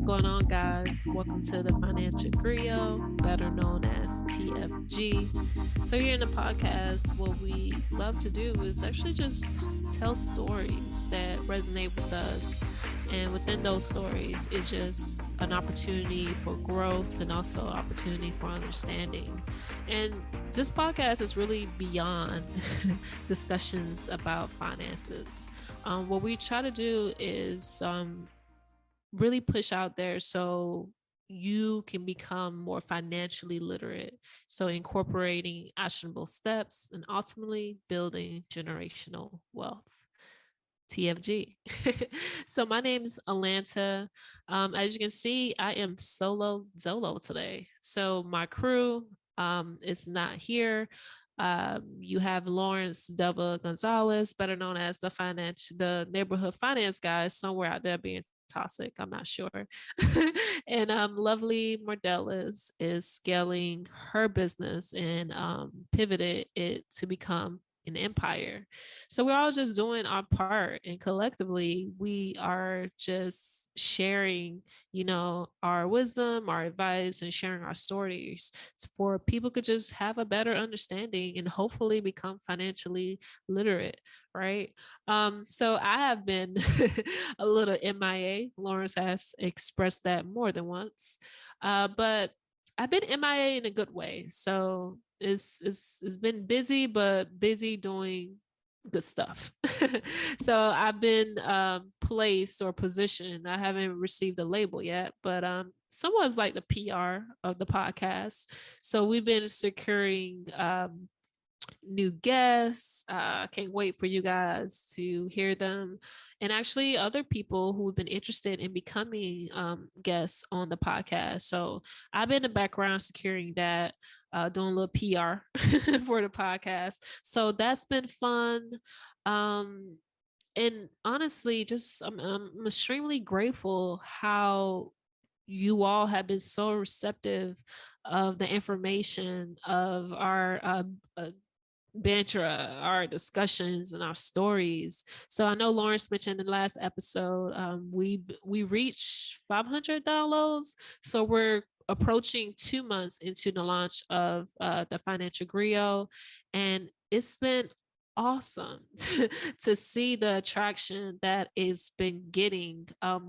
going on, guys? Welcome to the Financial Griot, better known as TFG. So, here in the podcast, what we love to do is actually just tell stories that resonate with us. And within those stories is just an opportunity for growth and also an opportunity for understanding. And this podcast is really beyond discussions about finances. What we try to do is really push out there so you can become more financially literate. So incorporating actionable steps and ultimately building generational wealth. TFG. So my name is Alainta. As you can see, I am solo Zolo today. So my crew is not here. You have Lawrence Deva Gonzalez, better known as the neighborhood finance guy, somewhere out there being toxic. I'm not sure. And lovely Mordelis is scaling her business and pivoted it to become an empire. So we're all just doing our part, and collectively we are just sharing, our wisdom, our advice, and sharing our stories for people could just have a better understanding and hopefully become financially literate, right? So I have been a little MIA. Lawrence has expressed that more than once. But I've been MIA in a good way. So it's been busy, but busy doing good stuff. So I've been placed or positioned. I haven't received a label yet, but someone's like the PR of the podcast. So we've been securing new guests. I can't wait for you guys to hear them. And actually, other people who have been interested in becoming guests on the podcast. So I've been in the background securing that, doing a little PR for the podcast. So that's been fun. And honestly, just I'm extremely grateful how you all have been so receptive of the information of our banter, our discussions and our stories. So I know Lawrence mentioned in the last episode, we reached 500 downloads. So we're approaching 2 months into the launch of the Financial Griot, and it's been awesome to see the attraction that it's been getting.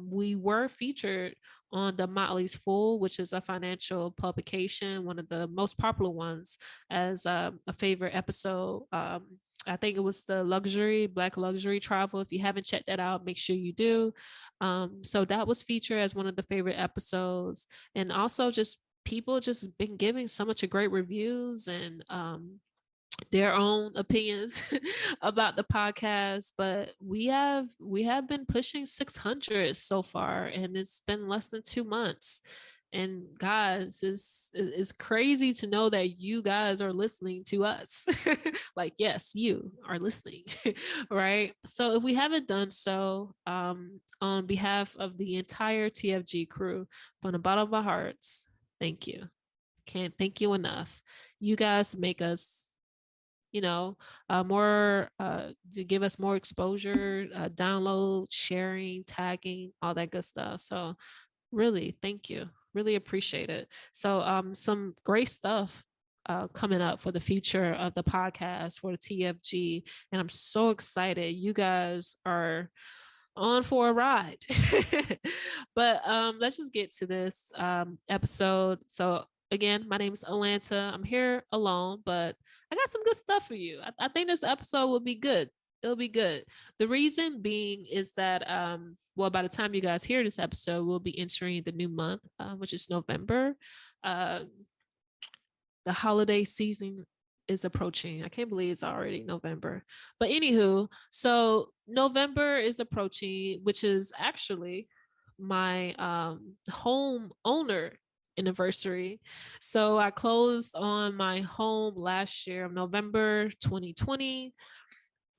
We were featured on the Motley's Fool, which is a financial publication, one of the most popular ones, as a favorite episode. I think it was the Black Luxury Travel. If you haven't checked that out, make sure you do. So that was featured as one of the favorite episodes. And also just people just been giving so much of great reviews and their own opinions about the podcast, but we have been pushing 600 so far, and it's been less than 2 months. And guys, it's crazy to know that you guys are listening to us. Like, yes, you are listening. Right? So if we haven't done so, on behalf of the entire TFG crew, from the bottom of our hearts, thank you. Can't thank you enough. You guys make us more to give us more exposure, download, sharing, tagging, all that good stuff. So really, thank you. Really appreciate it. So some great stuff coming up for the future of the podcast for the TFG. And I'm so excited. You guys are on for a ride. But let's just get to this episode. So again, my name is Alainta. I'm here alone, but I got some good stuff for you. I think this episode will be good. It'll be good. The reason being is that, well, by the time you guys hear this episode, we'll be entering the new month, which is November. The holiday season is approaching. I can't believe it's already November. But anywho, so November is approaching, which is actually my homeowner anniversary. So I closed on my home last year, November 2020.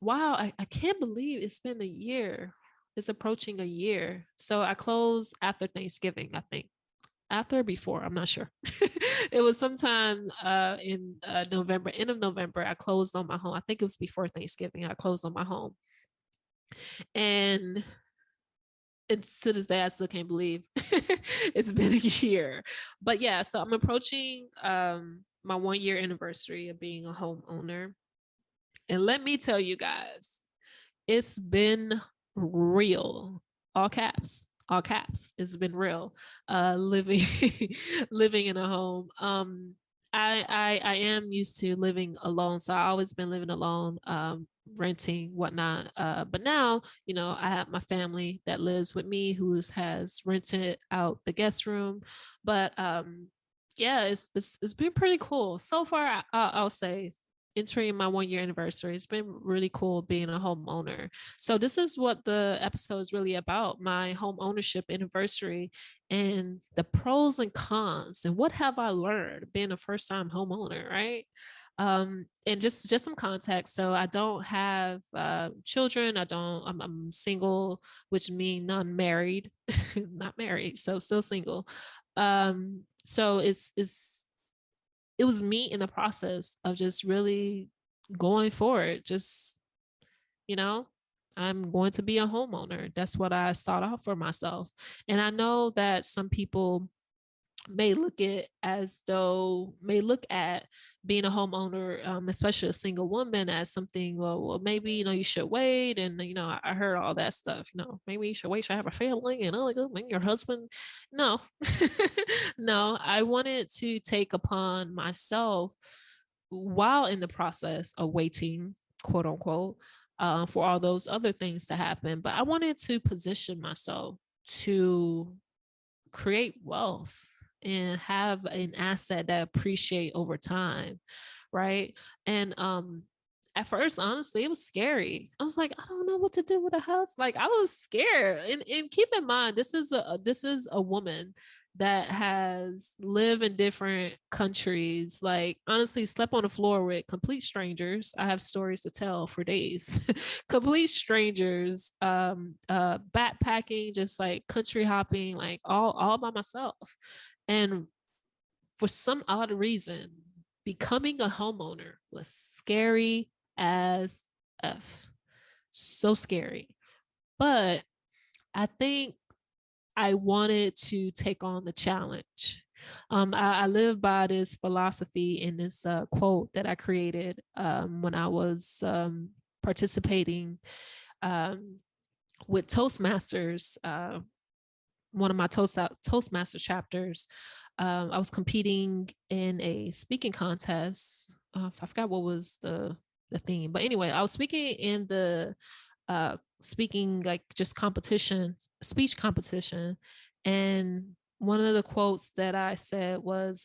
Wow, I can't believe it's been a year. It's approaching a year. So I closed after Thanksgiving, I think. After or before, I'm not sure. It was sometime in November, end of November. I closed on my home. I think it was before Thanksgiving. I closed on my home. And And to this day, I still can't believe it's been a year. But yeah, so I'm approaching my 1 year anniversary of being a homeowner. And let me tell you guys, it's been real. All caps. All caps. It's been real. Living living in a home. I am used to living alone. So I always been living alone, renting, whatnot. But now, I have my family that lives with me who has rented out the guest room. But yeah, it's been pretty cool. So far, I'll say entering my 1 year anniversary. It's been really cool being a homeowner. So this is what the episode is really about, my home ownership anniversary and the pros and cons and what have I learned being a first time homeowner, right? And just some context. So I don't have children. I'm single, which means non-married, not married. So still single. So it was me in the process of just really going for it. Just, you know, I'm going to be a homeowner. That's what I sought out for myself. And I know that some people may look at being a homeowner, especially a single woman, as something. Well, maybe you should wait, and I heard all that stuff. Maybe you should wait, should have a family, and like, oh, maybe your husband. No, no, I wanted to take upon myself while in the process of waiting, quote unquote, for all those other things to happen. But I wanted to position myself to create wealth and have an asset that appreciate over time, right? And at first, honestly, it was scary. I was like, I don't know what to do with a house. Like, I was scared. And keep in mind, this is a woman that has lived in different countries, like honestly slept on the floor with complete strangers. I have stories to tell for days. Complete strangers, backpacking, just like country hopping, like all by myself. And for some odd reason, becoming a homeowner was scary as F. So scary. But I think I wanted to take on the challenge. I live by this philosophy in this quote that I created when I was participating with Toastmasters, one of my Toastmaster chapters. I was competing in a speaking contest. I forgot what was the theme, but anyway, I was speaking in the speaking, like, just competition, speech competition. And one of the quotes that I said was,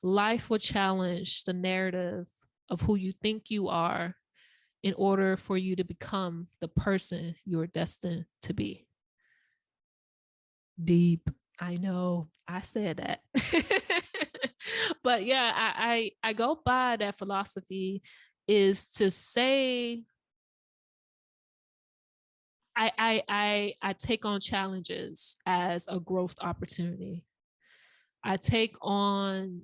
life will challenge the narrative of who you think you are in order for you to become the person you're destined to be. Deep. I know I said that. But yeah, I go by that philosophy, is to say I take on challenges as a growth opportunity. I take on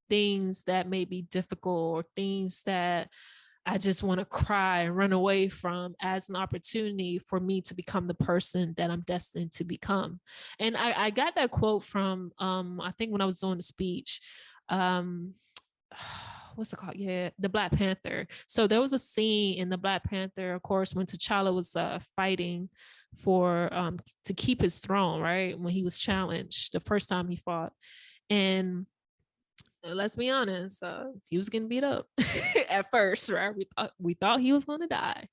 things that may be difficult, or things that I just want to cry and run away from, as an opportunity for me to become the person that I'm destined to become. And I got that quote from I think when I was doing the speech. What's it called? Yeah, the Black Panther. So there was a scene in the Black Panther, of course, when T'Challa was fighting for to keep his throne, right? When he was challenged the first time he fought. And let's be honest, he was getting beat up at first, right? We thought he was going to die.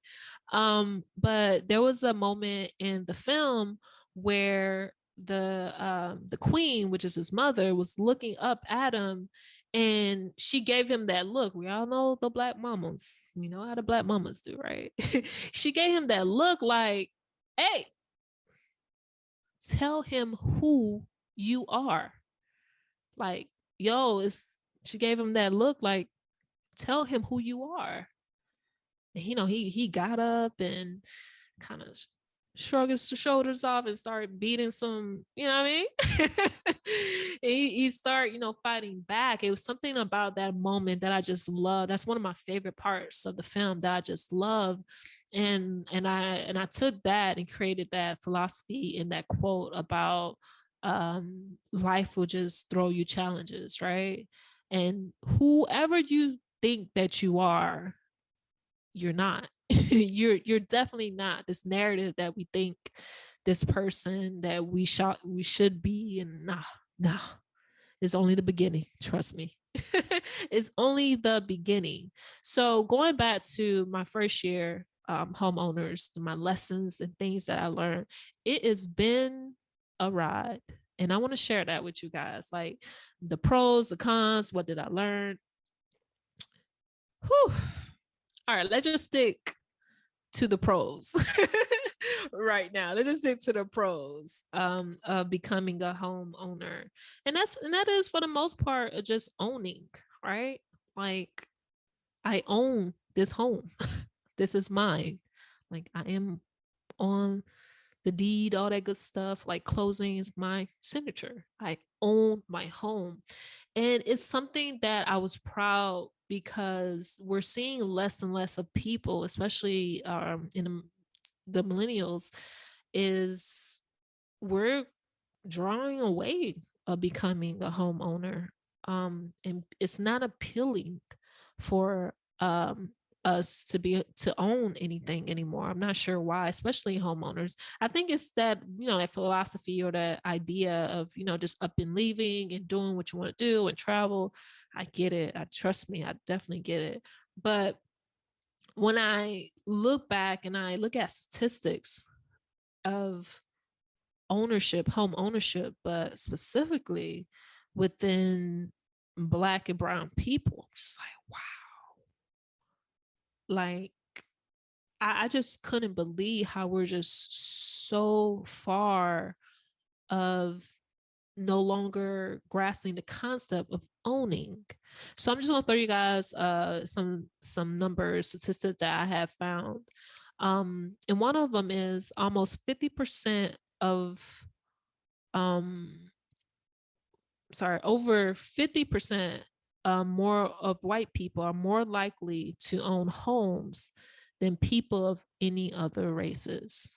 But there was a moment in the film where the queen, which is his mother, was looking up at him, and she gave him that look. We all know the black mamas. We know how the black mamas do, right? She gave him that look like, hey, tell him who you are. Like, yo, she gave him that look like, tell him who you are. And he got up and kind of shrug his shoulders off and start beating some, you know what I mean? he start, fighting back. It was something about that moment that I just love. That's one of my favorite parts of the film that I just love. And I took that and created that philosophy in that quote about life will just throw you challenges, right? And whoever you think that you are, you're not. You're definitely not this narrative that we think this person that we should be. And nah, it's only the beginning, trust me. It's only the beginning. So going back to my first year, homeowners, my lessons and things that I learned, it has been a ride, and I want to share that with you guys, like the pros, the cons, what did I learn. Whew. All right, let's just stick to the pros right now. Let's just stick to the pros of becoming a homeowner. And that is for the most part just owning, right? Like, I own this home. This is mine. Like, I am on the deed, all that good stuff. Like, closing is my signature. I own my home. And it's something that I was proud, because we're seeing less and less of people, especially in the millennials, is we're drawing away of becoming a homeowner. And it's not appealing for us to own anything anymore. I'm not sure why, especially homeowners. I think it's that, that philosophy or that idea of, just up and leaving and doing what you want to do and travel. I get it. Trust me, I definitely get it. But when I look back and I look at statistics of ownership, home ownership, but specifically within Black and brown people, just like, wow. Like, I just couldn't believe how we're just so far of no longer grasping the concept of owning. So I'm just gonna throw you guys some numbers, statistics that I have found. And one of them is almost 50% of um over 50% more of white people are more likely to own homes than people of any other races.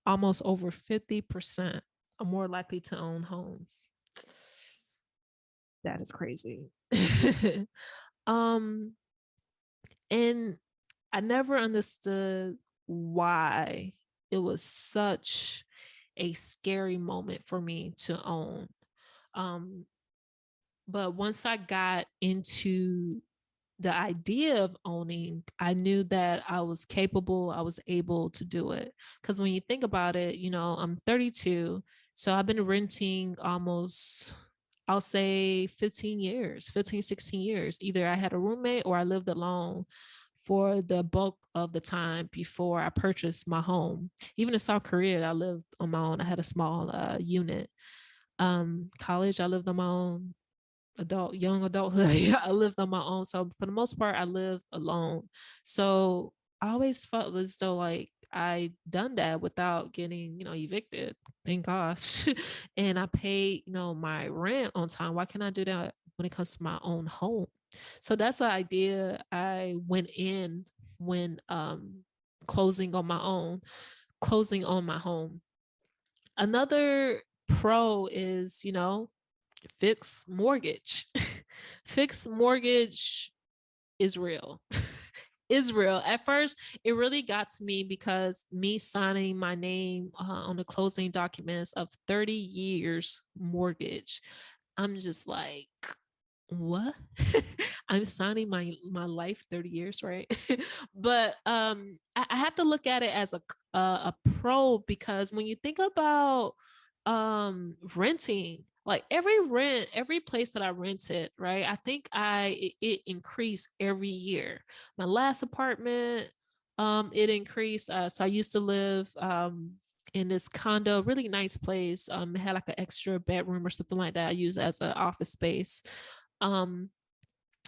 Almost over 50% are more likely to own homes. That is crazy. um, and I never understood why it was such a scary moment for me to own. Um, but once I got into the idea of owning, I knew that I was capable, I was able to do it. Because when you think about it, I'm 32. So I've been renting almost, I'll say 15 years, 15, 16 years. Either I had a roommate or I lived alone for the bulk of the time before I purchased my home. Even in South Korea, I lived on my own. I had a small unit. College, I lived on my own. Young adulthood, I lived on my own. So for the most part, I lived alone. So I always felt as though like I done that without getting, evicted. Thank gosh. And I paid, my rent on time. Why can't I do that when it comes to my own home? So that's the idea I went in when closing on my own, closing on my home. Another pro is, fixed mortgage. Fixed mortgage is real. Is real. At first, it really got to me because me signing my name on the closing documents of 30 years mortgage, I'm just like, what? I'm signing my life 30 years, right? But I have to look at it as a pro, because when you think about renting, like every place that I rented, right, I think it increased every year. My last apartment, it increased. So I used to live in this condo, really nice place. It had like an extra bedroom or something like that I use as an office space. um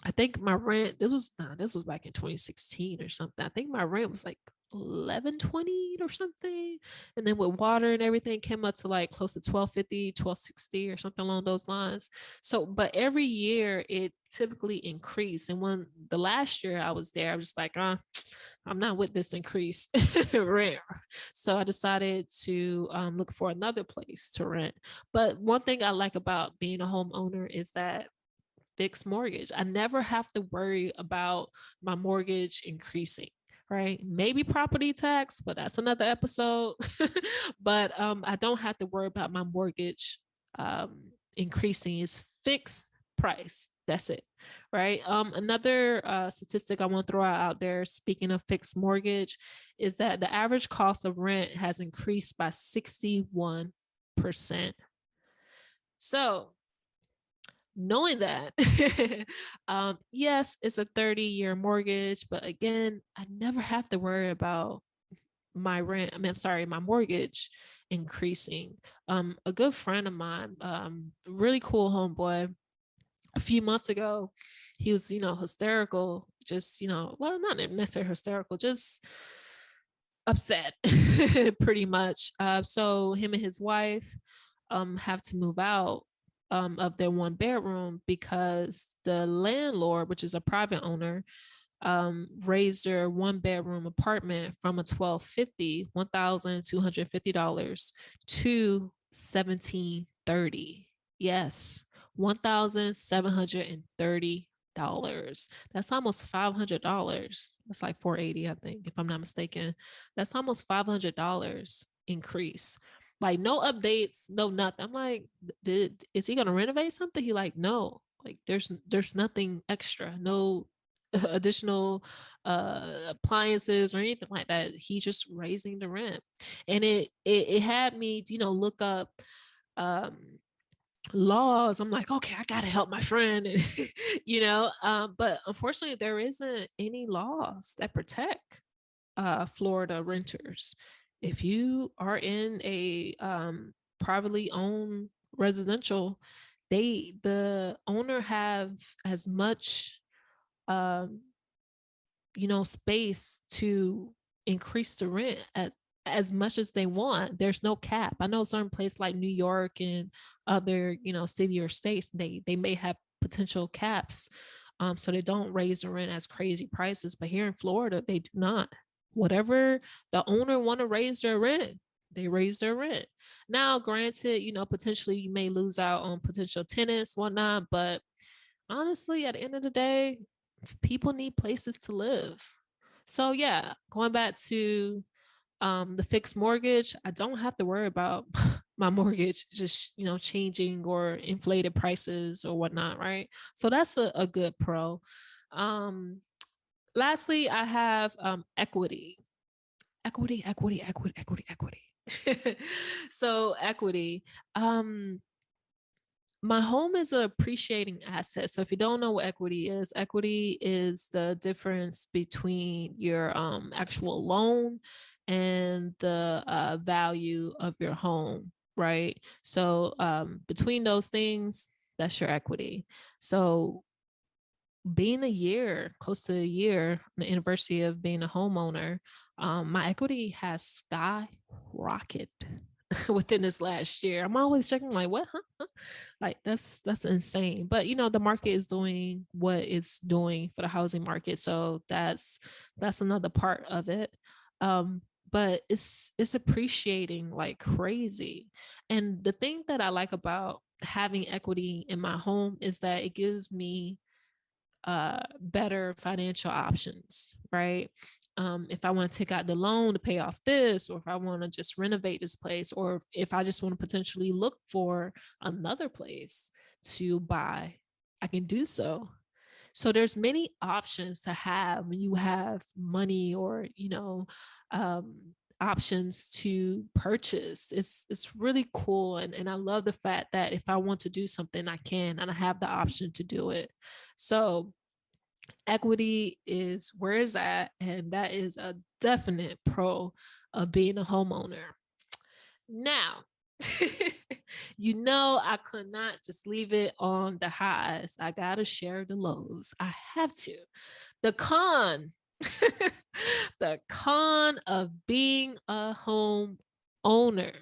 I think my rent, this was back in 2016 or something. I think my rent was like 11.20 or something, and then with water and everything came up to like close to 12.50, 12.60 or something along those lines. So but every year it typically increased, and when the last year I was there, I was just like, I'm not with this increase rent. So I decided to look for another place to rent. But one thing I like about being a homeowner is that fixed mortgage. I never have to worry about my mortgage increasing. Right, maybe property tax, but that's another episode. But I don't have to worry about my mortgage increasing. It's fixed price. That's it. Right. Another statistic I want to throw out there, speaking of fixed mortgage, is that the average cost of rent has increased by 61%. So knowing that, yes, it's a 30-year mortgage, but again, I never have to worry about my rent. I mean, I'm sorry, my mortgage increasing. A good friend of mine, really cool homeboy, a few months ago, he was, hysterical, just, well, not necessarily hysterical, just upset, pretty much. So him and his wife have to move out of their one bedroom because the landlord, which is a private owner, raised their one bedroom apartment from a $1,250 to $1,730. Yes, $1,730. That's almost $500. That's like 480, I think, if I'm not mistaken. That's almost $500 increase. Like no updates, no nothing. I'm like, is he gonna renovate something? He like, no. Like there's nothing extra, no additional appliances or anything like that. He's just raising the rent, and it had me, look up um laws. I'm like, okay, I gotta help my friend. But unfortunately there isn't any laws that protect Florida renters. If you are in a privately owned residential, the owner have as much um space to increase the rent as much as they want. There's no cap. I know certain places like New York and other, city or states, they may have potential caps, so they don't raise the rent as crazy prices. But here in Florida, they do not. Whatever the owner want to raise their rent, they raise their rent. Now, granted, potentially you may lose out on potential tenants, whatnot, but honestly, at the end of the day, people need places to live. So yeah, going back to the fixed mortgage, I don't have to worry about my mortgage just changing or inflated prices or whatnot, right? So that's a good pro. Um, Lastly, I have equity. Equity. So equity. My home is an appreciating asset. So if you don't know what equity is the difference between your actual loan and the value of your home, right? So between those things, that's your equity. So being close to a year, the anniversary of being a homeowner, my equity has skyrocketed within this last year. I'm always checking like, what? Huh? Like that's insane. But the market is doing what it's doing for the housing market, so that's another part of it. But it's appreciating like crazy. And the thing that I like about having equity in my home is that it gives me better financial options, right? If I want to take out the loan to pay off this, or if I want to just renovate this place, or if I just want to potentially look for another place to buy, I can do so. So there's many options to have when you have money, or options to purchase. It's really cool, and I love the fact that if I want to do something, I can, and I have the option to do it. So equity is where it's at, and that is a definite pro of being a homeowner. Now, I could not just leave it on the highs. I gotta share the lows. I have to. The con. The con of being a home owner.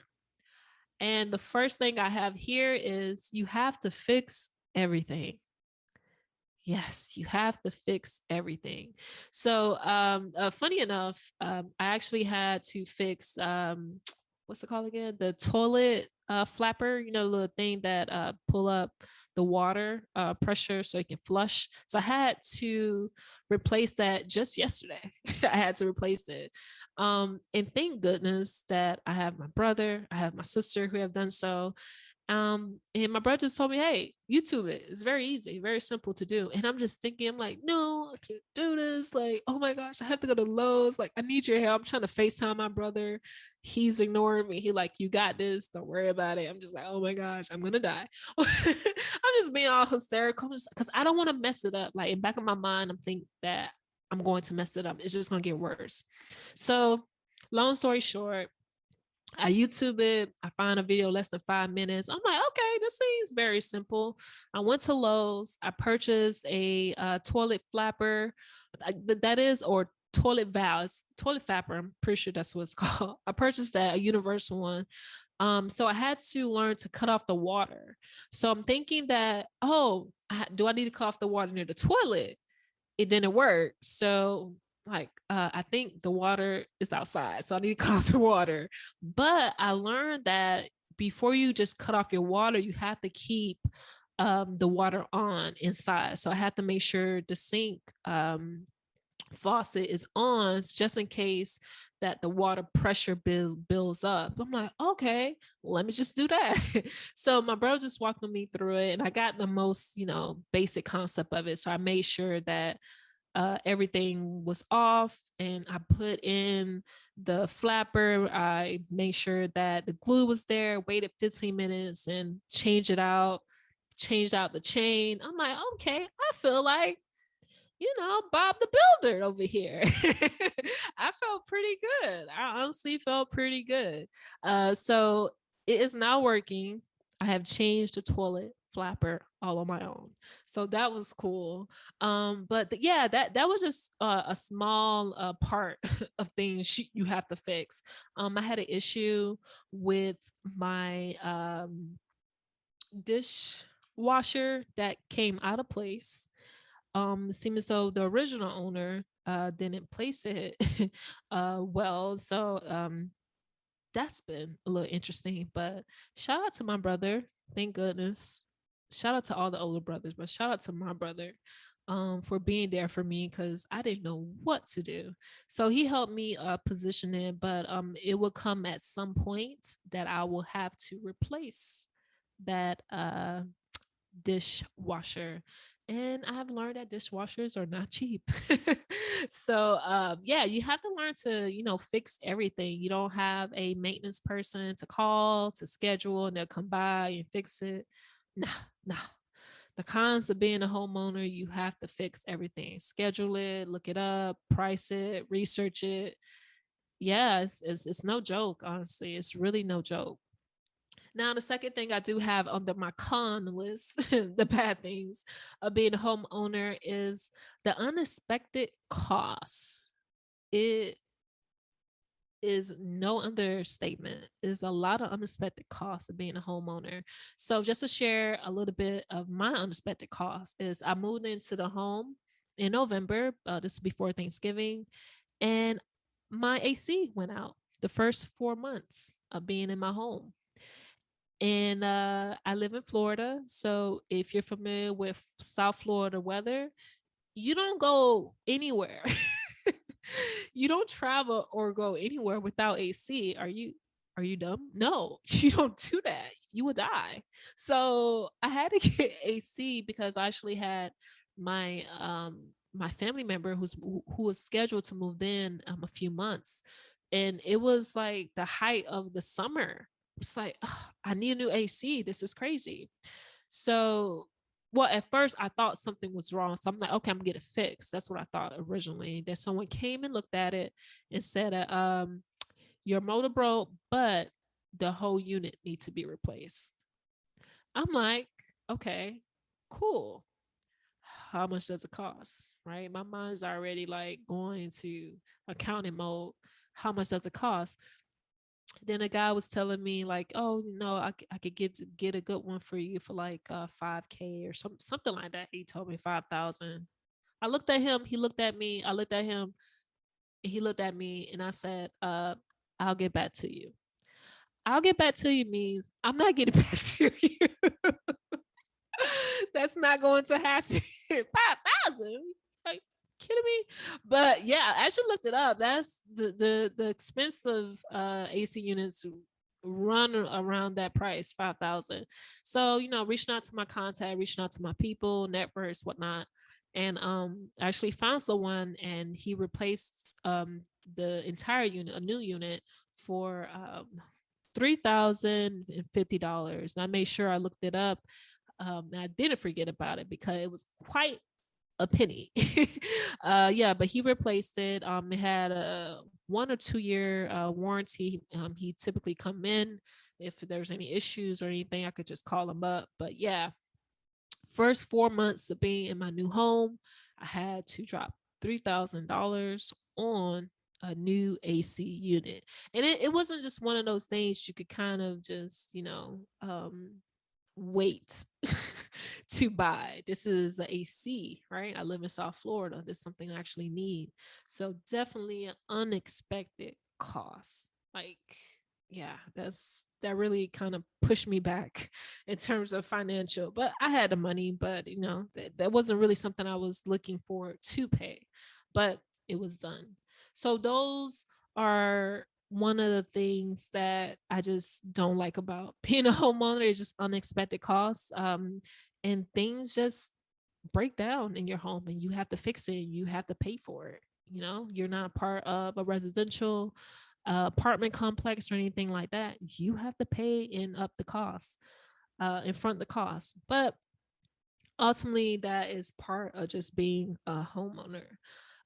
And the first thing I have here is you have to fix everything. Yes, you have to fix everything. So, funny enough, I actually had to fix what's it called again? The toilet flapper. You know, the little thing that pull up the water pressure so it can flush. So I had to replace that just yesterday. I had to replace it, and thank goodness that I have my brother, I have my sister who have done so. And my brother just told me, hey, YouTube it. It's very easy, very simple to do. And I'm just thinking, I'm like, no, I can't do this. Like, oh my gosh, I have to go to Lowe's. Like, I need your help. I'm trying to FaceTime my brother. He's ignoring me. He like, you got this. Don't worry about it. I'm just like, oh my gosh, I'm gonna die. I'm just being all hysterical because I don't want to mess it up. Like in back of my mind, I'm thinking that I'm going to mess it up. It's just gonna get worse. So long story short, I YouTube it. I find a video less than 5 minutes. I'm like, okay, this seems very simple. I went to Lowe's. I purchased a toilet flapper. That is, or toilet valves, toilet flapper. I'm pretty sure that's what it's called. I purchased that, a universal one. So I had to learn to cut off the water. So I'm thinking that, oh, do I need to cut off the water near the toilet? It didn't work. So like I think the water is outside. So I need to cut off the water. But I learned that before you just cut off your water, you have to keep the water on inside. So I had to make sure the sink faucet is on just in case that the water pressure builds up. I'm like, okay, let me just do that. So my brother just walked me through it and I got the most, basic concept of it. So I made sure that everything was off and I put in the flapper. I made sure that the glue was there, waited 15 minutes and changed out the chain. I'm like, okay, I feel like Bob the Builder over here. I felt pretty good. I honestly felt pretty good. So it is now working. I have changed the toilet flapper all on my own. So that was cool. But yeah, that was just a small part of things you have to fix. I had an issue with my dishwasher that came out of place. Seems as though the original owner didn't place it well. So that's been a little interesting. But shout out to my brother. Thank goodness. Shout out to all the older brothers, but shout out to my brother for being there for me because I didn't know what to do. So he helped me position it, but it will come at some point that I will have to replace that dishwasher. And I've learned that dishwashers are not cheap. So yeah, you have to learn to, fix everything. You don't have a maintenance person to call, to schedule, and they'll come by and fix it. Nah, nah. The cons of being a homeowner, you have to fix everything. Schedule it, look it up, price it, research it. Yeah, it's no joke, honestly. It's really no joke. Now, the second thing I do have under my con list, the bad things of being a homeowner is the unexpected costs. It is no understatement. There's a lot of unexpected costs of being a homeowner. So just to share a little bit of my unexpected costs is I moved into the home in November. This is before Thanksgiving. And my AC went out the first 4 months of being in my home. And I live in Florida. So if you're familiar with South Florida weather, you don't go anywhere. You don't travel or go anywhere without AC. Are you dumb? No, you don't do that. You would die. So I had to get AC because I actually had my family member who was scheduled to move in a few months, and it was like the height of the summer. It's like, I need a new AC. This is crazy. So, well, at first I thought something was wrong. So I'm like, okay, I'm gonna get it fixed. That's what I thought originally. Then someone came and looked at it and said, your motor broke, but the whole unit needs to be replaced. I'm like, okay, cool. how much does it cost? Right. My mind is already like going to accounting mode. How much does it cost? Then a guy was telling me like, oh, I could get a good one for you for like 5K or something like that. He told me 5,000. I looked at him, he looked at me, I looked at him, he looked at me, and I said, I'll get back to you. I'll get back to you means I'm not getting back to you. That's not going to happen. 5,000? Like, kidding me? But yeah, I actually looked it up. That's the expensive AC units run around that price, 5,000. So, reaching out to my contact, reaching out to my people, networks, whatnot. And I actually found someone, and he replaced the entire unit, a new unit, for $3,050. I made sure I looked it up. I didn't forget about it because it was quite a penny. Yeah, but he replaced it. It had a 1 or 2 year warranty. He typically come in if there's any issues or anything. I could just call him up. But yeah, first 4 months of being in my new home, I had to drop $3,000 on a new AC unit. And it wasn't just one of those things you could kind of just, wait to buy. This is an AC, right? I live in South Florida. This is something I actually need. So definitely an unexpected cost. Like, yeah, that really kind of pushed me back in terms of financial. But I had the money, but that wasn't really something I was looking for to pay. But it was done. So those are one of the things that I just don't like about being a homeowner is just unexpected costs. And things just break down in your home and you have to fix it. You have to pay for it. You're not part of a residential apartment complex or anything like that. You have to pay and up the cost, in front of the cost. But ultimately, that is part of just being a homeowner.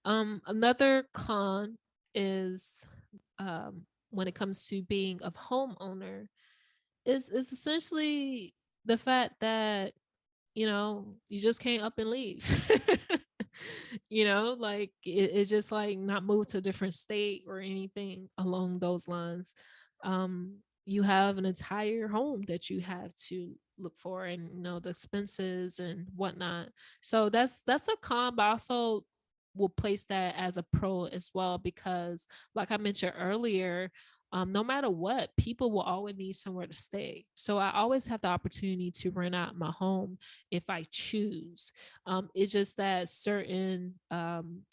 Another con is, when it comes to being a homeowner, is essentially the fact that you just can't up and leave. Like it's just like not move to a different state or anything along those lines. You have an entire home that you have to look for, and the expenses and whatnot. So that's a con, but also will place that as a pro as well, because like I mentioned earlier, no matter what, people will always need somewhere to stay. So I always have the opportunity to rent out my home if I choose. It's just that certain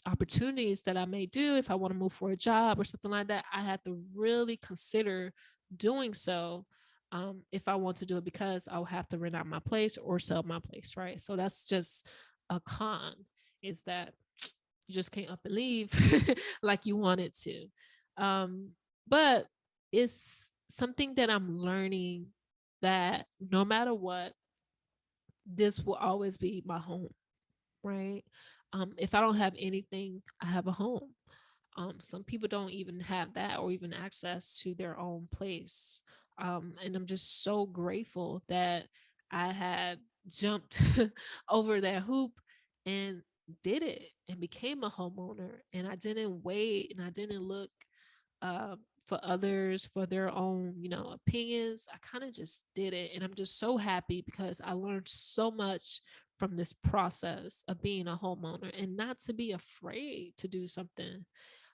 opportunities that I may do if I want to move for a job or something like that, I have to really consider doing so, if I want to do it, because I'll have to rent out my place or sell my place, right? So that's just a con, is that you just can't up and leave like you wanted to. But it's something that I'm learning, that no matter what, this will always be my home, right? If I don't have anything, I have a home. Some people don't even have that or even access to their own place. And I'm just so grateful that I had jumped over that hoop and did it and became a homeowner. And I didn't wait and I didn't look uh, for others for their own, opinions. I kind of just did it. And I'm just so happy because I learned so much from this process of being a homeowner, and not to be afraid to do something.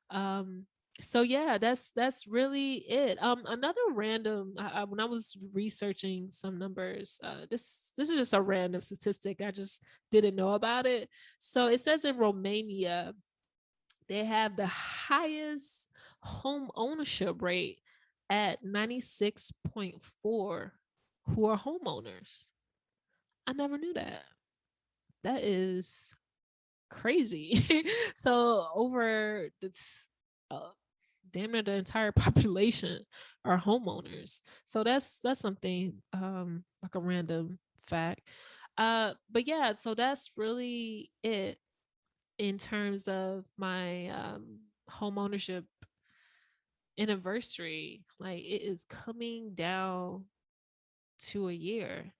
um so yeah, that's really it. Another random, when I was researching some numbers, this is just a random statistic, I just didn't know about it. So it says in Romania they have the highest home ownership rate at 96.4 who are homeowners. I never knew that. That is crazy. So over uh, damn near the entire population are homeowners. So that's something, like a random fact. But yeah, so that's really it in terms of my home ownership anniversary. Like, it is coming down to a year,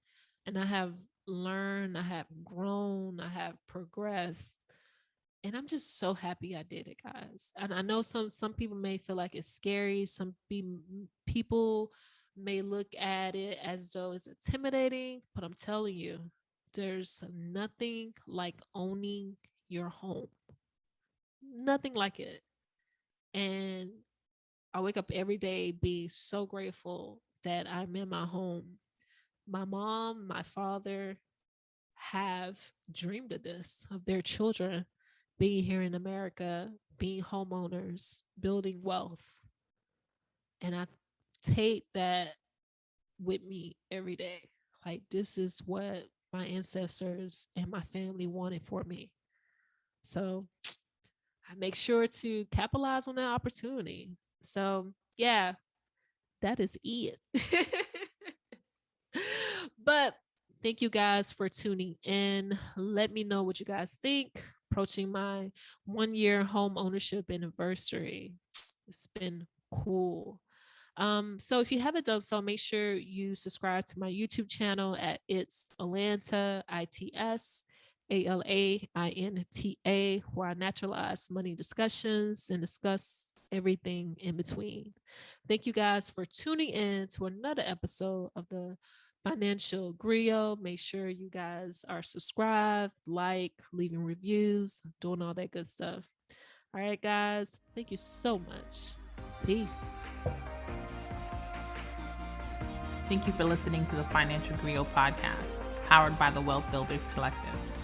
and I have learned, I have grown, I have progressed. And I'm just so happy I did it, guys. And I know some people may feel like it's scary. People may look at it as though it's intimidating, but I'm telling you, there's nothing like owning your home. Nothing like it. And I wake up every day being so grateful that I'm in my home. My mom, my father have dreamed of this, of their children being here in America, being homeowners, building wealth. And I take that with me every day. Like, this is what my ancestors and my family wanted for me. So I make sure to capitalize on that opportunity. So, yeah, that is it. But thank you guys for tuning in. Let me know what you guys think. Approaching my 1 year home ownership anniversary. It's been cool. So if you haven't done so, make sure you subscribe to my YouTube channel at It's Alainta, ITSALAINTA, where I naturalize money discussions and discuss everything in between. Thank you guys for tuning in to another episode of the Financial Griot. Make sure you guys are subscribed, like, leaving reviews, doing all that good stuff. All right, guys. Thank you so much. Peace. Thank you for listening to the Financial Griot podcast, powered by the Wealth Builders Collective.